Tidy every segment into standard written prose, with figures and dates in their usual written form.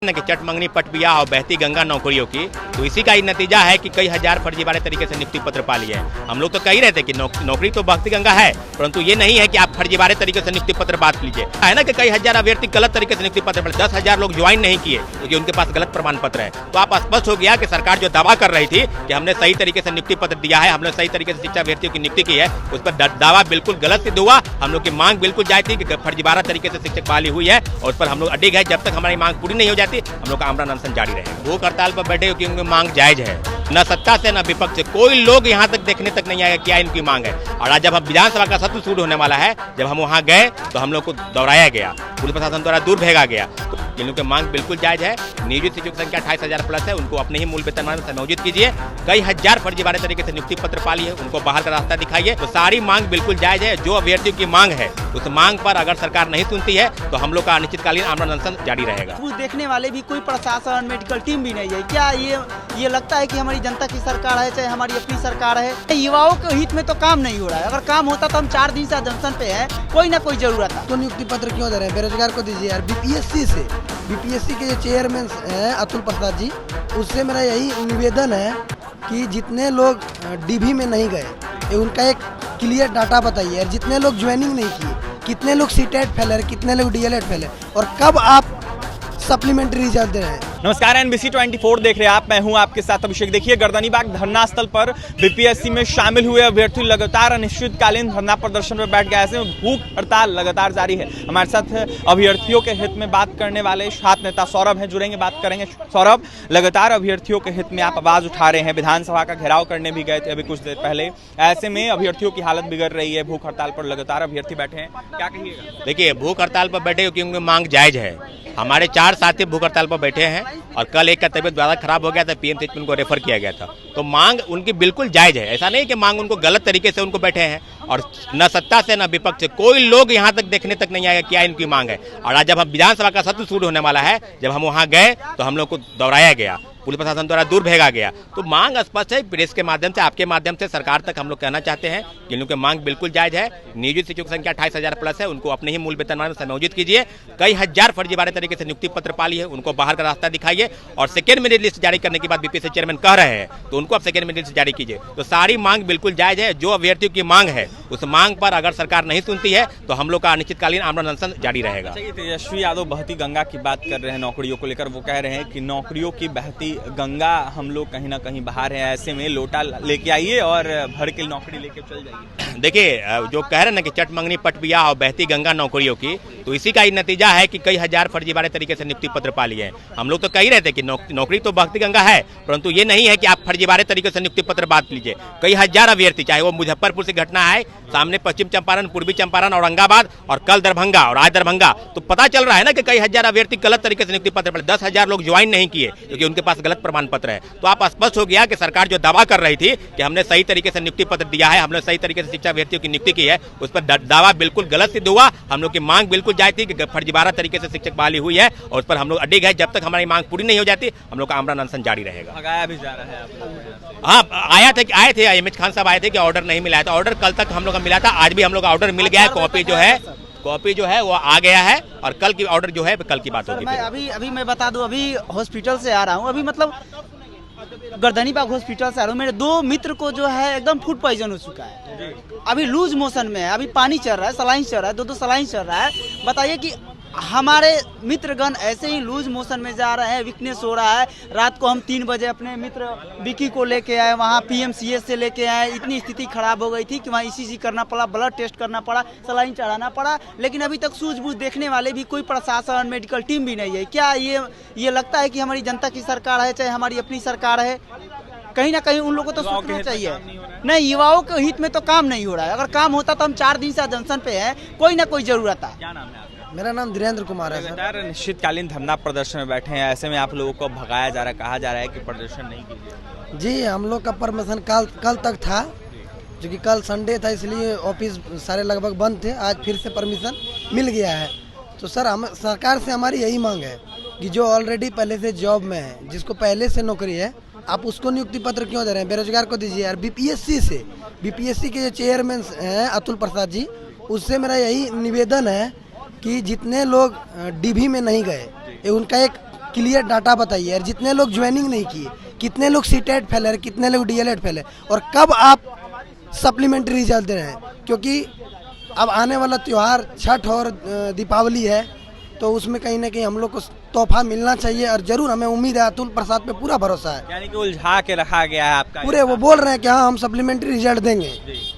न कि चटमंगनी पटबिया और बहती गंगा नौकरियों की, तो इसी का ही नतीजा है कि कई हजार फर्जीवाड़े तरीके से नियुक्ति पत्र पा लिए हैं। हम लोग तो कह ही रहे थे कि नौकरी तो बहती गंगा है, परंतु ये नहीं है कि आप फर्जीवाड़े तरीके से नियुक्ति पत्र बात लीजिए। है ना कि कई हजार अभ्यर्थी गलत तरीके से नियुक्ति पत्र 10,000 लोग ज्वाइन नहीं किए क्योंकि उनके पास गलत प्रमाण पत्र है। तो आप स्पष्ट हो गया कि सरकार जो दावा कर रही थी कि हमने सही तरीके से नियुक्ति पत्र दिया है, हमने सही तरीके से शिक्षा अभ्यर्थियों की नियुक्ति की है, उस पर दावा बिल्कुल गलत सिद्ध हुआ। हम लोग की मांग बिल्कुल जायज थी कि फर्जीवाड़ा तरीके से शिक्षक बहाली हुई है और उस पर हम लोग अडिग है। जब तक हमारी मांग पूरी नहीं हो जाती हम लोग का आमरण अनशन जारी रहेगा। भूख हड़ताल पर बैठे क्योंकि उनकी मांग जायज है। न सत्ता से न विपक्ष से कोई लोग यहाँ तक देखने तक नहीं आएगा क्या इनकी मांग है। और आज जब हम विधानसभा का सत्र शुरू होने वाला है, जब हम वहाँ गए तो हम लोग को दौड़ाया गया, पुलिस प्रशासन द्वारा दूर भेजा गया। तो जिन लोगों की मांग बिल्कुल जायज है। नियोजित शिक्षक की संख्या 28,000 प्लस है, उनको अपने ही मूल वेतनमान में समायोजित कीजिए। कई हजार फर्जीवाड़े तरीके से नियुक्ति पत्र पाली है, उनको बाहर का रास्ता दिखाइए। तो सारी मांग बिल्कुल जायज है। जो अभ्यर्थियों की मांग है उस मांग पर अगर सरकार नहीं सुनती है तो हम लोग का अनिश्चितकालीन आमरण अनशन जारी रहेगा। कुछ देखने वाले भी कोई प्रशासन मेडिकल टीम भी नहीं है। क्या ये लगता है कि हमारी जनता की सरकार है, चाहे हमारी अपनी सरकार है। युवाओं के हित में तो काम नहीं हो रहा है। अगर काम होता तो हम 4 दिन से जंक्शन पे है, कोई ना कोई जरूरत है। तो नियुक्ति पत्र क्यों दे रहे हैं? बेरोजगार को दीजिए यार। बीपीएससी के जो चेयरमैन हैं अतुल प्रसाद जी, उससे मेरा यही निवेदन है कि जितने लोग डीभी में नहीं गए उनका एक क्लियर डाटा बताइए। जितने लोग ज्वाइनिंग नहीं किए, कितने लोग सीटेट फेल है, कितने लोग डीएलएड फेल है, और कब आप सप्लीमेंट्री रिजल्ट दे रहे हैं। नमस्कार, NBC 24 देख रहे हैं आप। मैं हूं आपके साथ अभिषेक। देखिए, गर्दनीबाग धरना स्थल पर बीपीएससी में शामिल हुए अभ्यर्थी लगातार अनिश्चितकालीन धरना प्रदर्शन पर बैठ गए। ऐसे में भूख हड़ताल लगातार जारी है। हमारे साथ अभ्यर्थियों के हित में बात करने वाले छात्र नेता सौरभ हैं, जुड़ेंगे, बात करेंगे। सौरभ, लगातार अभ्यर्थियों के हित में आप आवाज उठा रहे हैं, विधानसभा का घेराव करने भी गए थे अभी कुछ देर पहले। ऐसे में अभ्यर्थियों की हालत बिगड़ रही है, भूख हड़ताल पर लगातार अभ्यर्थी बैठे हैं, क्या कहिएगा? देखिए, भूख हड़ताल पर बैठे क्योंकि उनकी मांग जायज है। हमारे 4 साथी भूख हड़ताल पर बैठे हैं और कल एक का तबीयत ज़्यादा खराब हो गया था, पीएमसीएच में उनको रेफर किया गया था। तो मांग उनकी बिल्कुल जायज है। ऐसा नहीं कि मांग उनको गलत तरीके से उनको बैठे हैं। और न सत्ता से न विपक्ष से कोई लोग यहाँ तक देखने तक नहीं आएगा क्या इनकी मांग है। और आज जब हम विधानसभा का सत्र शुरू होने वाला है, जब हम वहाँ गए तो हम लोग को दौड़ाया गया, पुलिस प्रशासन द्वारा दूर भेजा गया। तो मांग स्पष्ट है। प्रेस के माध्यम से, आपके माध्यम से सरकार तक हम लोग कहना चाहते हैं कि इन लोगों की मांग बिल्कुल जायज है। नियोजित शिक्षक की संख्या 28,000 प्लस है, उनको अपने ही मूल वेतनमान में समायोजित कीजिए। कई हजार फर्जीवाड़े तरीके से नियुक्ति पत्र पाली है, उनको बाहर का रास्ता दिखाइए। और सेकेंड मेरिट लिस्ट जारी करने के बाद बीपीएससी चेयरमैन कह रहे हैं तो उनको अब सेकेंड मेरिट लिस्ट जारी कीजिए। तो सारी मांग बिल्कुल जायज है। जो अभ्यर्थियों की मांग है उस मांग पर अगर सरकार नहीं सुनती है तो हम लोग का अनिश्चितकालीन आमरण अनशन जारी रहेगा। तेजस्वी यादव बहती गंगा की बात कर रहे हैं नौकरियों को लेकर। वो कह रहे हैं कि नौकरियों की बहती गंगा हम लोग कहीं ना कहीं बहा रहे हैं। ऐसे में लोटा लेके आइए और भर के नौकरी लेके चल जाइए। देखिए, जो कह रहे हैं ना कि चटमंगनी पटबिया और बहती गंगा नौकरियों की, तो इसी का ही नतीजा है कि कई हजार फर्जीवाड़े तरीके से नियुक्ति पत्र पा लिए हैं। हम लोग तो कह ही रहे थे कि नौकरी तो बहती गंगा है, परंतु ये नहीं है कि आप फर्जीवाड़े तरीके से नियुक्ति पत्र बात लीजिए। कई हजार अभ्यर्थी, चाहे वो मुजफ्फरपुर से घटना है, सामने पश्चिम चंपारण, पूर्वी चंपारण, औरंगाबाद और कल दरभंगा और आज दरभंगा, तो पता चल रहा है ना कि कई हजार अभ्यर्थी गलत तरीके से नियुक्ति पत्र 10,000 लोग ज्वाइन नहीं किए क्योंकि उनके पास गलत प्रमाण पत्र है। तो आप स्पष्ट हो गया कि सरकार जो दावा कर रही थी कि हमने सही तरीके से नियुक्ति पत्र दिया है, हमने सही तरीके से शिक्षा अभ्यर्थियों की नियुक्ति की है, उस पर दावा बिल्कुल गलत सिद्ध हुआ। हम लोग की मांग बिल्कुल जायज थी कि फर्जीवाड़ा तरीके से शिक्षक बहाली हुई है और उस पर हम लोग अडिग है। जब तक हमारी मांग पूरी नहीं हो जाती हम लोग का आमरण अनशन जारी रहेगा। भगाया भी जा रहा है। हाँ, आए थे एमएच खान साहब आए थे कि ऑर्डर नहीं मिला है। तो ऑर्डर कल तक हम लोग का मिला था, आज भी हम लोग का ऑर्डर मिल गया है। कॉपी जो है वो आ गया है और कल की ऑर्डर जो है कल की बात होगी। अभी मैं बता दूं, अभी हॉस्पिटल से आ रहा हूं। अभी मतलब गर्दनीबाग हॉस्पिटल से आ रहा हूँ। मेरे 2 मित्र को जो है एकदम फूड पॉइजन हो चुका है। अभी लूज मोशन में है, अभी पानी चल रहा है, सलाइन चल रहा है, 2 सलाइन चल रहा है। बताइए कि हमारे मित्रगण ऐसे ही लूज मोशन में जा रहे हैं, वीकनेस हो रहा है। रात को हम 3 बजे अपने मित्र विकी को लेके आए, वहाँ पीएमसीएच से लेके आए। इतनी स्थिति खराब हो गई थी कि वहाँ ईसीजी करना पड़ा, ब्लड टेस्ट करना पड़ा, सलाइन चढ़ाना पड़ा। लेकिन अभी तक सूझबूझ देखने वाले भी कोई प्रशासन मेडिकल टीम भी नहीं है। क्या ये लगता है कि हमारी जनता की सरकार है, चाहे हमारी अपनी सरकार है। कहीं ना कहीं उन लोगों को तो सोचना चाहिए। नहीं, युवाओं के हित में तो काम नहीं हो रहा है। अगर काम होता तो हम 4 दिन से जंक्शन पे है, कोई ना कोई जरूरत है। क्या नाम है आपका? मेरा नाम धीरेन्द्र कुमार है। लगातार अनिश्चितकालीन धरना प्रदर्शन में बैठे हैं। ऐसे में आप लोगों को भगाया जा रहा है, कहा जा रहा है कि प्रदर्शन नहीं कीजिए। जी, हम लोग का परमिशन कल तक था, जो कि कल संडे था, इसलिए ऑफिस सारे लगभग बंद थे। आज फिर से परमिशन मिल गया है। तो सर, हम सरकार से हमारी यही मांग है कि जो ऑलरेडी पहले से जॉब में है, जिसको पहले से नौकरी है, आप उसको नियुक्ति पत्र क्यों दे रहे हैं? बेरोजगार को दीजिए यार। बीपीएससी के जो चेयरमैन हैं अतुल प्रसाद जी, उससे मेरा यही निवेदन है कि जितने लोग डीभी में नहीं गए उनका एक क्लियर डाटा बताइए, और जितने लोग ज्वाइनिंग नहीं किए, कितने लोग सीटेट फेल है, कितने लोग डीएलएड फेल है, और कब आप सप्लीमेंट्री रिजल्ट दे रहे हैं। क्योंकि अब आने वाला त्यौहार छठ और दीपावली है, तो उसमें कहीं ना कहीं हम लोग को तोहफा मिलना चाहिए, और जरूर हमें उम्मीद है, अतुल प्रसाद पे पूरा भरोसा है। यानी कि उलझा के रखा गया है आपका पूरे वो बोल रहे हैं कि हाँ हम सप्लीमेंट्री रिजल्ट देंगे,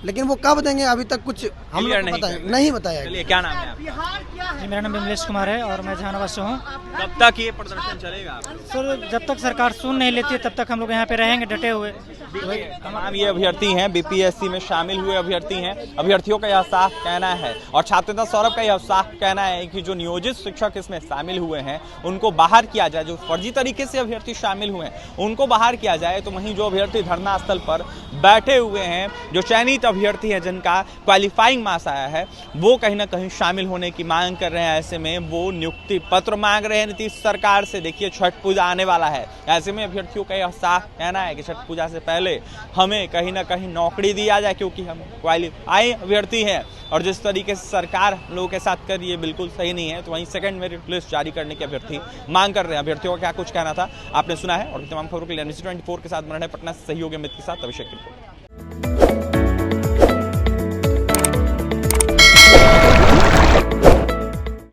लेकिन वो कब देंगे अभी तक कुछ हम लोग को पता नहीं बताया। चलिए, क्या नाम है आपका? जी, मेरा नाम विमलेश कुमार है और मैं जहानाबाद से हूँ। कब तक ये प्रदर्शन चलेगा? सर, जब तक सरकार सुन नहीं लेती है तब तक हम लोग यहाँ पे रहेंगे डटे हुए। तमाम ये अभ्यर्थी हैं, बीपीएससी में शामिल हुए अभ्यर्थी हैं। अभ्यर्थियों का यह साफ कहना है और छात्र नेता सौरभ का यह साफ कहना है कि जो नियोजित शिक्षक इसमें शामिल हुए हैं उनको बाहर किया जाए। जो फर्जी तरीके से अभ्यर्थी शामिल हुए हैं उनको बाहर किया जाए, तो वहीं जो अभ्यर्थी धरना स्थल पर बैठे हुए हैं, जो चयनित अभ्यर्थी हैं जिनका क्वालिफाइंग मार्क्स आया है, वो कहीं ना कहीं शामिल होने की मांग कर रहे हैं। ऐसे में वो नियुक्ति पत्र मांग रहे हैं नीतीश सरकार से। देखिए, छठ पूजा आने वाला है, ऐसे में अभ्यर्थियों का यह साफ कहना है कि छठ पूजा से पहले हमें कहीं ना कहीं नौकरी दिया जाए, क्योंकि हम क्वालिफाई अभ्यर्थी हैं। और जिस तरीके से सरकार लोगों के साथ कर रही है बिल्कुल सही नहीं है। तो वहीं सेकंड मेरिट लिस्ट जारी करने के अभ्यर्थी मांग कर रहे हैं। अभ्यर्थियों का क्या कुछ कहना था आपने सुना है, और तमाम खबरों के लिए NBC 24 के साथ बना है पटना से सहयोगी अमित के साथ अभिषेक की रिपोर्ट।